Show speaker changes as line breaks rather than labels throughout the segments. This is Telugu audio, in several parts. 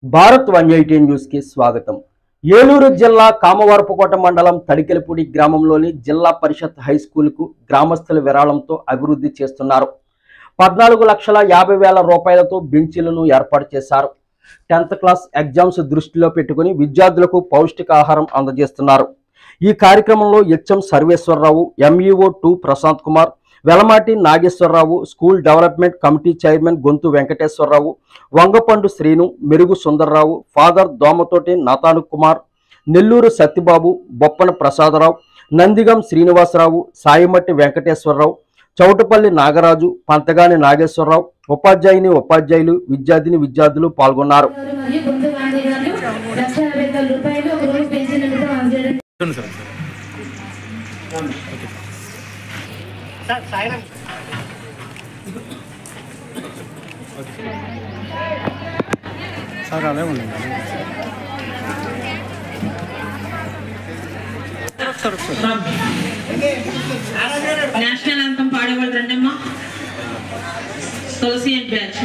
భారత్ 180 న్యూస్ కి స్వాగతం. ఏలూరు జిల్లా కామవరపుకోట మండలం తడికెలపూడి గ్రామంలోని జిల్లా పరిషత్ హై స్కూల్ కు గ్రామస్తుల విరాళంతో అభివృద్ధి చేస్తున్నారు. 14,50,000 రూపాయలతో బెంచీలను ఏర్పాటు చేశారు. 10th క్లాస్ ఎగ్జామ్స్ దృష్టిలో పెట్టుకుని విద్యార్థులకు పౌష్టికాహారం అందజేస్తున్నారు. ఈ కార్యక్రమంలో HM Sarveswararao, MEO 2 Prashanth Kumar, Velamati Nageswararao, school development committee chairman Gonthu Venkateswararao, Vangapandu Srinu, Merugu Sundararao, father Domathoti Nathanu Kumar, Nellore Satyababu, Boppana Prasadarao, Nandigam Srinivasarao, Saimatti Venkateswararao, Chowtapalli Nagaraju, Panthagani Nageswararao, ఉపాధ్యాయులు, విద్యార్థులు పాల్గొన్నారు.
సార్ అదే ఉంది
నేషనల్ అంతం పాడేవాళ్ళు రండమ్మా. తులసి అండ్ బ్యాచ్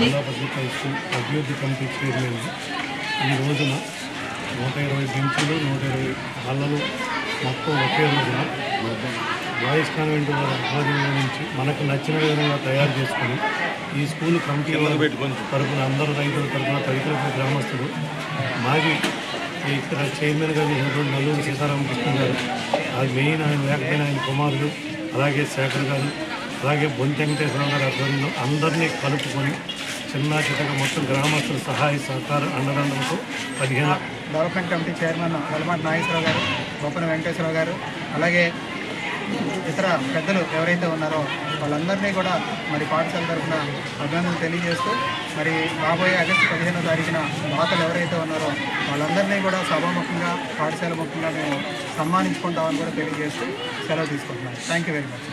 అభివృద్ధి కమిటీ చైర్మన్ ఈ రోజున 120 బెంచులు 120 బల్లలు మొత్తం ఒకే రోజున బాయ్స్ కాన్వెంట్ వారి ఆధ్వర్యంలో నుంచి మనకు నచ్చిన విధంగా తయారు చేసుకొని ఈ స్కూల్ కమిటీ తరఫున అందరూ రైతుల తరఫున తదితర గ్రామస్తులు మాజీ ఇక్కడ చైర్మన్గా చేసినటువంటి నల్లూరు సీతారామకృష్ణ గారు, అది మెయిన్ ఆయన లేకపోయిన ఆయన కుమారుడు, అలాగే శేఖర్ గారు, అలాగే బొంతి వెంకటేశ్వరరావు గారి ఆధ్వర్యంలో అందరినీ కలుపుకొని చిన్న చిన్నగా మొత్తం గ్రామస్తుల సహాయ సహకార అండదండలతో 15
development committee chairman Velamati Nageswararao garu, Boppana Venkateswararao గారు, అలాగే ఇతర పెద్దలు ఎవరైతే ఉన్నారో వాళ్ళందరినీ కూడా మరి పాఠశాల తరఫున అభినందనలు తెలియజేస్తూ మరి రాబోయే ఆగస్టు 15వ తారీఖున దాతలు ఎవరైతే ఉన్నారో వాళ్ళందరినీ కూడా సభాముఖంగా పాఠశాల ముఖంగా మేము సన్మానించుకుంటామని కూడా తెలియజేస్తూ సెలవు తీసుకుంటున్నాం. Thank you very much.